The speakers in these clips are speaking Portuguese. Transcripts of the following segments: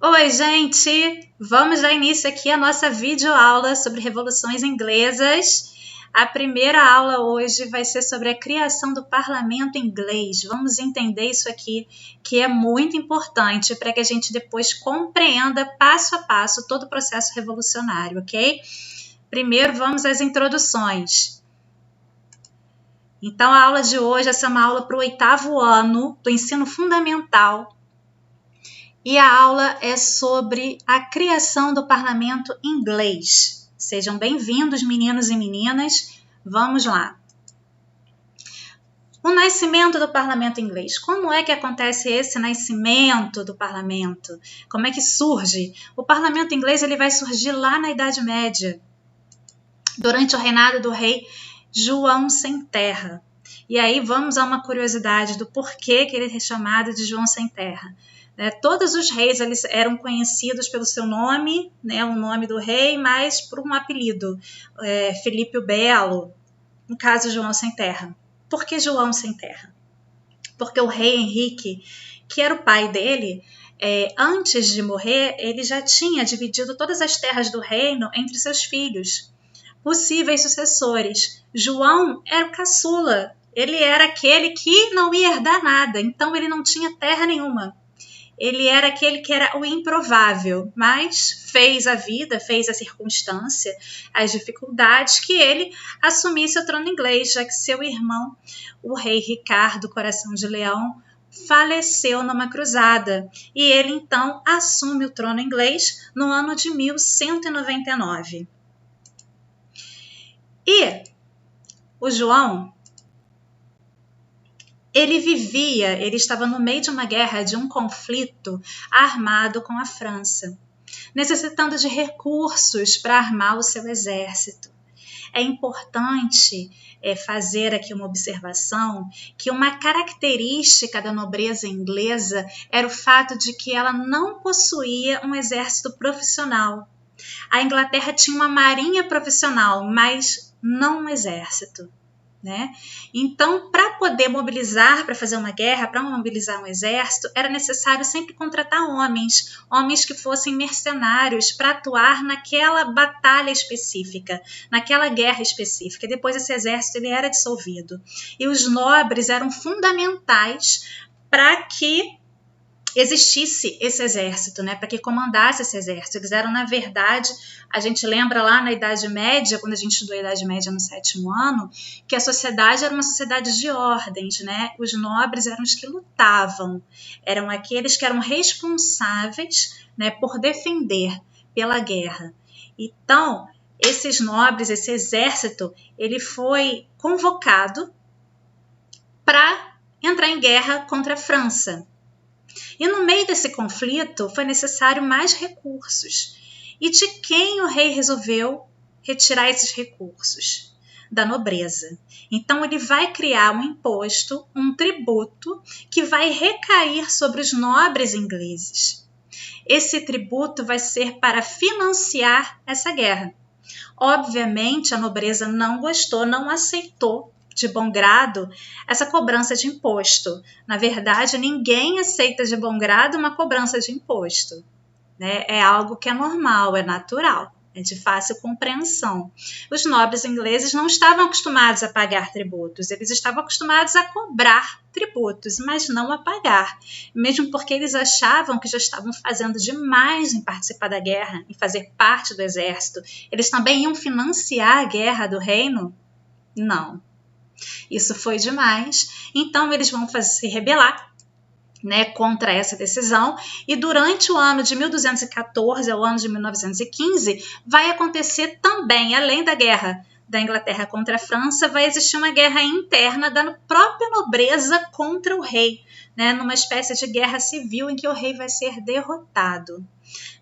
Oi, gente! Vamos dar início aqui à nossa videoaula sobre revoluções inglesas. A primeira aula hoje vai ser sobre a criação do parlamento inglês. Vamos entender isso aqui, que é muito importante para que a gente depois compreenda passo a passo todo o processo revolucionário, ok? Primeiro, vamos às introduções. Então, a aula de hoje essa é uma aula para o 8º ano do ensino fundamental. E a aula é sobre a criação do parlamento inglês. Sejam bem-vindos, meninos e meninas. Vamos lá. O nascimento do parlamento inglês. Como é que acontece esse nascimento do parlamento? Como é que surge? O parlamento inglês ele vai surgir lá na Idade Média, durante o reinado do rei João Sem Terra. E aí vamos a uma curiosidade do porquê que ele é chamado de João Sem Terra. Todos os reis eles eram conhecidos pelo seu nome, o nome do rei, mas por um apelido, Felipe o Belo, no caso João Sem Terra. Por que João Sem Terra? Porque o rei Henrique, que era o pai dele, antes de morrer, ele já tinha dividido todas as terras do reino entre seus filhos, possíveis sucessores. João era o caçula, ele era aquele que não ia herdar nada, então ele não tinha terra nenhuma. Ele era aquele que era o improvável, mas fez a vida, fez a circunstância, as dificuldades que ele assumisse o trono inglês, já que seu irmão, o rei Ricardo Coração de Leão, faleceu numa cruzada. E ele então assume o trono inglês no ano de 1199. E o João, ele estava no meio de uma guerra, de um conflito armado com a França, necessitando de recursos para armar o seu exército. É importante fazer aqui uma observação que uma característica da nobreza inglesa era o fato de que ela não possuía um exército profissional. A Inglaterra tinha uma marinha profissional, mas não um exército. Então, para poder mobilizar, para fazer uma guerra, para mobilizar um exército, era necessário sempre contratar homens que fossem mercenários para atuar naquela batalha específica, naquela guerra específica. Depois esse exército ele era dissolvido. E os nobres eram fundamentais para que existisse esse exército, para que comandasse esse exército. Eles eram, na verdade, a gente lembra lá na Idade Média, quando a gente estudou a Idade Média no 7º ano, que a sociedade era uma sociedade de ordens, Os nobres eram os que lutavam, eram aqueles que eram responsáveis, por defender pela guerra. Então, esses nobres, esse exército, ele foi convocado para entrar em guerra contra a França. E no meio desse conflito foi necessário mais recursos. E de quem o rei resolveu retirar esses recursos? Da nobreza. Então ele vai criar um imposto, um tributo, que vai recair sobre os nobres ingleses. Esse tributo vai ser para financiar essa guerra. Obviamente a nobreza não gostou, não aceitou de bom grado essa cobrança de imposto. Na verdade, ninguém aceita de bom grado uma cobrança de imposto. É algo que é normal, é natural, é de fácil compreensão. Os nobres ingleses não estavam acostumados a pagar tributos, eles estavam acostumados a cobrar tributos, mas não a pagar, mesmo porque eles achavam que já estavam fazendo demais em participar da guerra, em fazer parte do exército. Eles também iam financiar a guerra do reino? Não. Isso foi demais, então eles vão se rebelar contra essa decisão, e durante o ano de 1214 ao ano de 1915 vai acontecer também, além da guerra da Inglaterra contra a França, vai existir uma guerra interna da própria nobreza contra o rei, numa espécie de guerra civil em que o rei vai ser derrotado.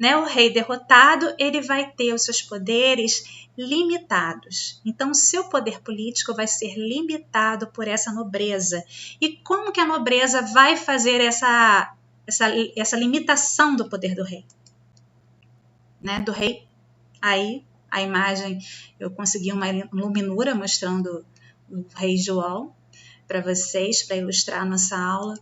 O rei derrotado, ele vai ter os seus poderes limitados. Então, o seu poder político vai ser limitado por essa nobreza. E como que a nobreza vai fazer essa limitação do poder do rei? Do rei, aí a imagem, eu consegui uma luminura mostrando o rei João para vocês, para ilustrar a nossa aula.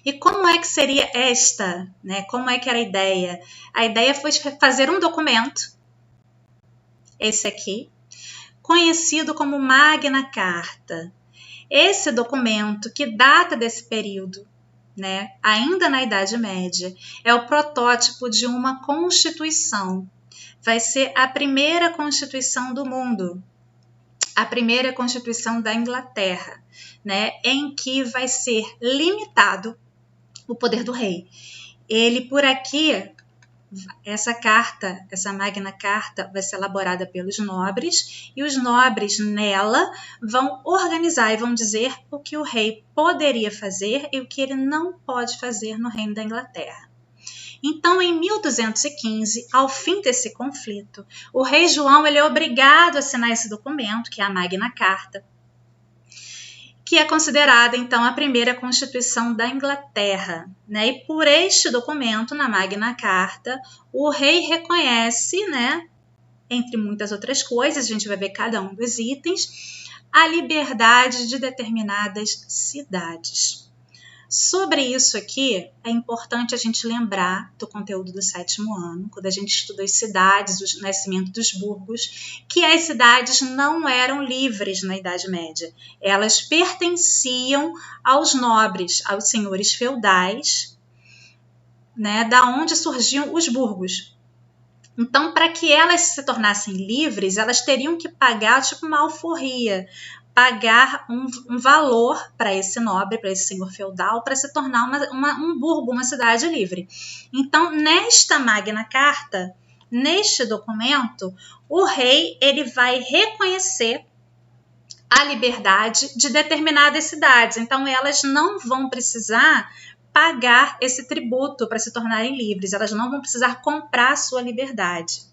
E como é que seria esta, né? Como é que era a ideia? A ideia foi fazer um documento, esse aqui, conhecido como Magna Carta. Esse documento, que data desse período, né, ainda na Idade Média, é o protótipo de uma constituição. Vai ser a primeira constituição do mundo, a primeira constituição da Inglaterra, né, em que vai ser limitado o poder do rei. Ele, por aqui, essa carta, essa Magna Carta, vai ser elaborada pelos nobres, e os nobres nela vão organizar e vão dizer o que o rei poderia fazer e o que ele não pode fazer no Reino da Inglaterra. Então, em 1215, ao fim desse conflito, o rei João ele é obrigado a assinar esse documento, que é a Magna Carta, que é considerada, então, a primeira Constituição da Inglaterra, né? E por este documento, na Magna Carta, o rei reconhece, né, entre muitas outras coisas, a gente vai ver cada um dos itens, a liberdade de determinadas cidades. Sobre isso aqui, é importante a gente lembrar do conteúdo do 7º ano, quando a gente estuda as cidades, o nascimento dos burgos, que as cidades não eram livres na Idade Média. Elas pertenciam aos nobres, aos senhores feudais, né, da onde surgiam os burgos. Então, para que elas se tornassem livres, elas teriam que pagar tipo uma alforria, pagar um valor para esse nobre, para esse senhor feudal, para se tornar um burgo, uma cidade livre. Então, nesta Magna Carta, neste documento, o rei ele vai reconhecer a liberdade de determinadas cidades. Então, elas não vão precisar pagar esse tributo para se tornarem livres, elas não vão precisar comprar a sua liberdade.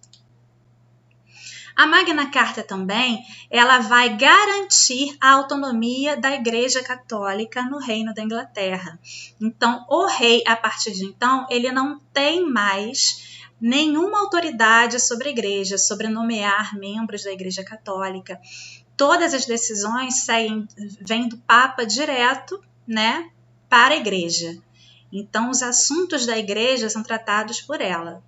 A Magna Carta também, ela vai garantir a autonomia da Igreja Católica no Reino da Inglaterra. Então, o rei, a partir de então, ele não tem mais nenhuma autoridade sobre a Igreja, sobre nomear membros da Igreja Católica. Todas as decisões vêm do Papa direto, né, para a Igreja. Então, os assuntos da Igreja são tratados por ela.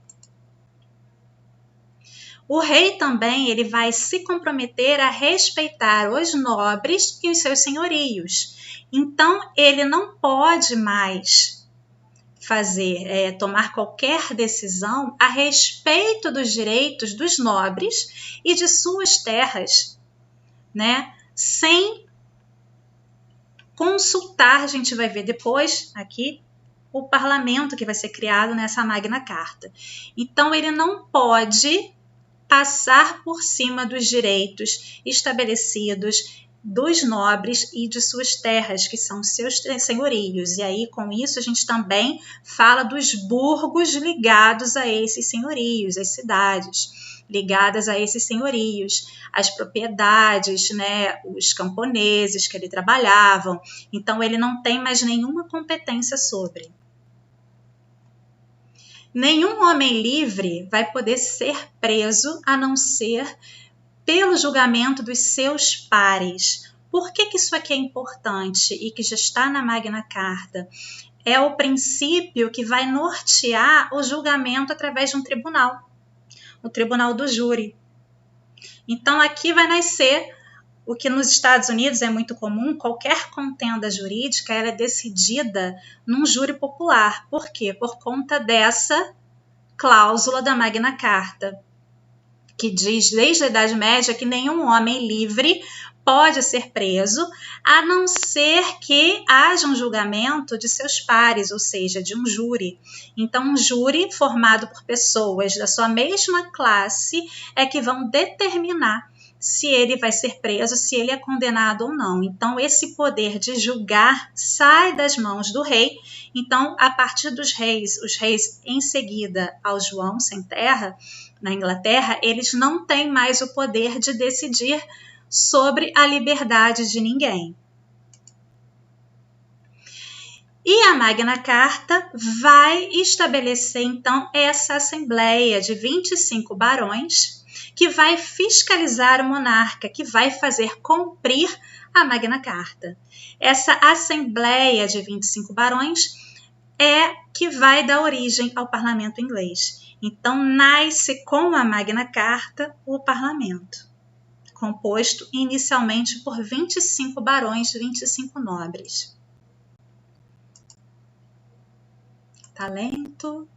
O rei também ele vai se comprometer a respeitar os nobres e os seus senhorios. Então, ele não pode mais tomar qualquer decisão a respeito dos direitos dos nobres e de suas terras, né? Sem consultar, a gente vai ver depois aqui, o parlamento que vai ser criado nessa Magna Carta. Então, ele não pode passar por cima dos direitos estabelecidos dos nobres e de suas terras, que são seus senhorios. E aí, com isso, a gente também fala dos burgos ligados a esses senhorios, as cidades ligadas a esses senhorios, as propriedades, né, os camponeses que ali trabalhavam. Então, ele não tem mais nenhuma competência sobre. Nenhum homem livre vai poder ser preso a não ser pelo julgamento dos seus pares. Por que isso aqui é importante e que já está na Magna Carta? É o princípio que vai nortear o julgamento através de um tribunal, o tribunal do júri. Então, aqui vai nascer o que nos Estados Unidos é muito comum, qualquer contenda jurídica ela é decidida num júri popular. Por quê? Por conta dessa cláusula da Magna Carta, que diz desde a Idade Média que nenhum homem livre pode ser preso, a não ser que haja um julgamento de seus pares, ou seja, de um júri. Então, um júri formado por pessoas da sua mesma classe é que vão determinar se ele vai ser preso, se ele é condenado ou não. Então, esse poder de julgar sai das mãos do rei. Então, a partir dos reis, os reis em seguida ao João sem terra, na Inglaterra, eles não têm mais o poder de decidir sobre a liberdade de ninguém. E a Magna Carta vai estabelecer, então, essa assembleia de 25 barões que vai fiscalizar o monarca, que vai fazer cumprir a Magna Carta. Essa Assembleia de 25 barões é que vai dar origem ao parlamento inglês. Então, nasce com a Magna Carta o parlamento, composto inicialmente por 25 barões, 25 nobres. Talento.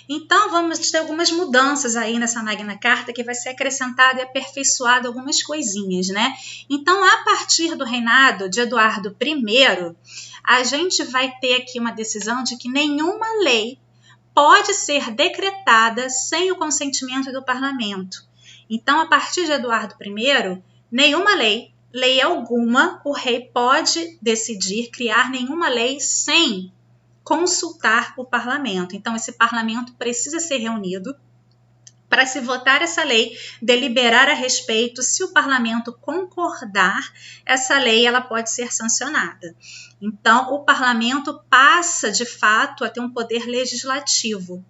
Então, vamos ter algumas mudanças aí nessa Magna Carta, que vai ser acrescentado e aperfeiçoado algumas coisinhas, né? Então, a partir do reinado de Eduardo I, a gente vai ter aqui uma decisão de que nenhuma lei pode ser decretada sem o consentimento do parlamento. Então, a partir de Eduardo I, nenhuma lei alguma, o rei pode decidir criar nenhuma lei sem consultar o parlamento. Então, esse parlamento precisa ser reunido para se votar essa lei, deliberar a respeito. Se o parlamento concordar, essa lei ela pode ser sancionada. Então, o parlamento passa, de fato, a ter um poder legislativo,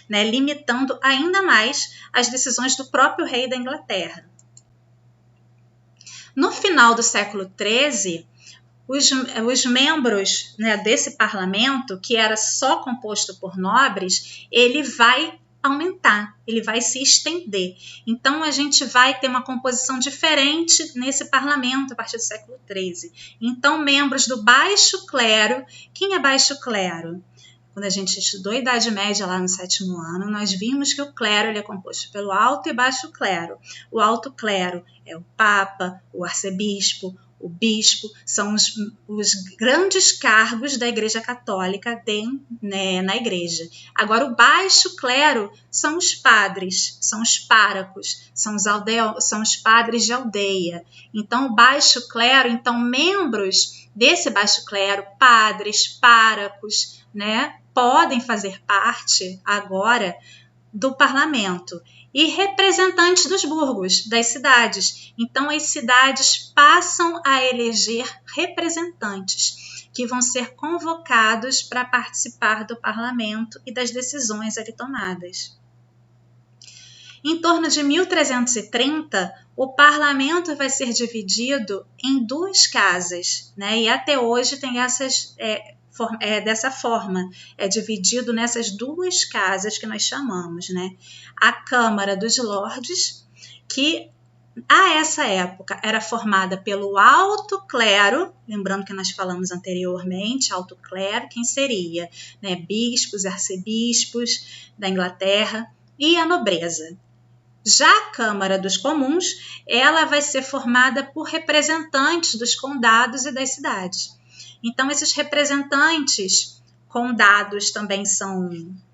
né, limitando ainda mais as decisões do próprio rei da Inglaterra. No final do século XIII, os membros, né, desse parlamento, que era só composto por nobres, ele vai aumentar, ele vai se estender. Então, a gente vai ter uma composição diferente nesse parlamento a partir do século XIII. Então, membros do baixo clero. Quem é baixo clero? Quando a gente estudou a Idade Média lá no 7º ano, nós vimos que o clero ele é composto pelo alto e baixo clero. O alto clero é o papa, o arcebispo, o bispo, são os grandes cargos da Igreja Católica na Igreja. Agora, o baixo clero são os padres, são os párocos, são os padres de aldeia. Então, o baixo clero, então, membros desse baixo clero, padres, párocos, né, podem fazer parte agora do parlamento. E representantes dos burgos, das cidades. Então, as cidades passam a eleger representantes que vão ser convocados para participar do parlamento e das decisões ali tomadas. Em torno de 1330, o parlamento vai ser dividido em 2 casas, né? E até hoje tem essas... dessa forma, é dividido nessas 2 casas que nós chamamos, né? A Câmara dos Lordes, que a essa época era formada pelo alto clero, lembrando que nós falamos anteriormente, alto clero, quem seria? Né? Bispos, arcebispos da Inglaterra e a nobreza. Já a Câmara dos Comuns, ela vai ser formada por representantes dos condados e das cidades. Então, esses representantes, condados também são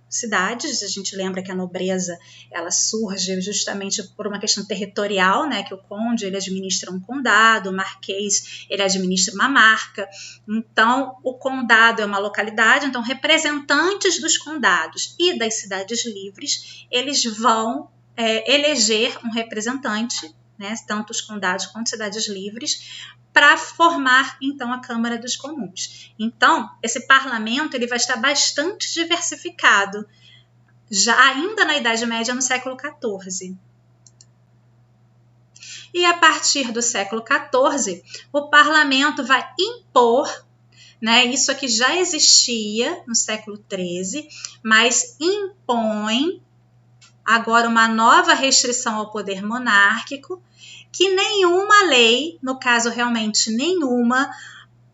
cidades. A gente lembra que a nobreza ela surge justamente por uma questão territorial, né? Que o conde ele administra um condado, o marquês ele administra uma marca. Então, o condado é uma localidade, então representantes dos condados e das cidades livres, eles vão eleger um representante, né? Tanto os condados quanto cidades livres, para formar, então, a Câmara dos Comuns. Então, esse parlamento ele vai estar bastante diversificado, já ainda na Idade Média, no século XIV. E a partir do século XIV, o parlamento vai impor, né, isso aqui já existia no século XIII, mas impõe agora uma nova restrição ao poder monárquico, que nenhuma lei, no caso realmente nenhuma,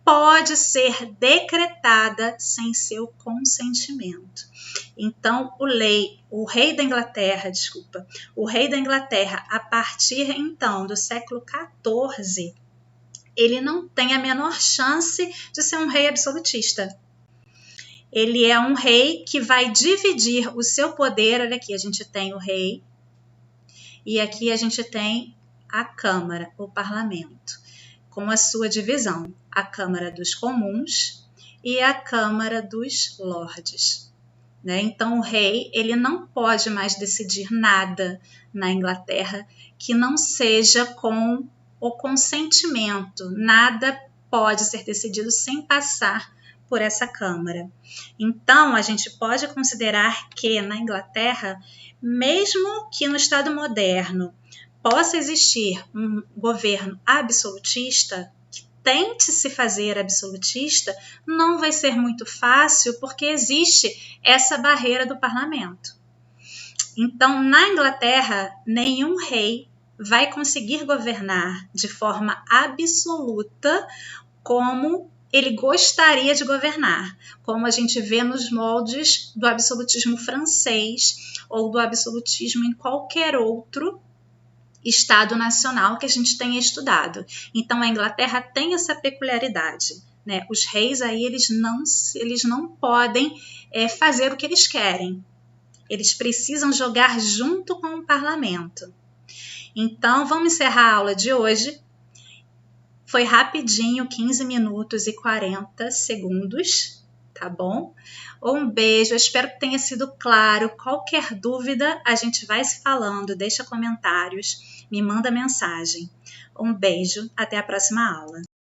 pode ser decretada sem seu consentimento. Então, o rei da Inglaterra, a partir então do século XIV, ele não tem a menor chance de ser um rei absolutista. Ele é um rei que vai dividir o seu poder. Olha aqui, a gente tem o rei e aqui a gente tem a Câmara, o parlamento, com a sua divisão, a Câmara dos Comuns e a Câmara dos Lordes. Né? Então, o rei ele não pode mais decidir nada na Inglaterra que não seja com o consentimento. Nada pode ser decidido sem passar por essa Câmara. Então, a gente pode considerar que na Inglaterra, mesmo que no Estado moderno, possa existir um governo absolutista, que tente se fazer absolutista, não vai ser muito fácil, porque existe essa barreira do parlamento. Então, na Inglaterra, nenhum rei vai conseguir governar de forma absoluta como ele gostaria de governar, como a gente vê nos moldes do absolutismo francês ou do absolutismo em qualquer outro Estado nacional que a gente tenha estudado. Então, a Inglaterra tem essa peculiaridade, né? Os reis aí, eles não podem fazer o que eles querem. Eles precisam jogar junto com o parlamento. Então, vamos encerrar a aula de hoje. Foi rapidinho, 15 minutos e 40 segundos, tá bom? Um beijo, eu espero que tenha sido claro. Qualquer dúvida, a gente vai se falando, deixa comentários, me manda mensagem. Um beijo, até a próxima aula.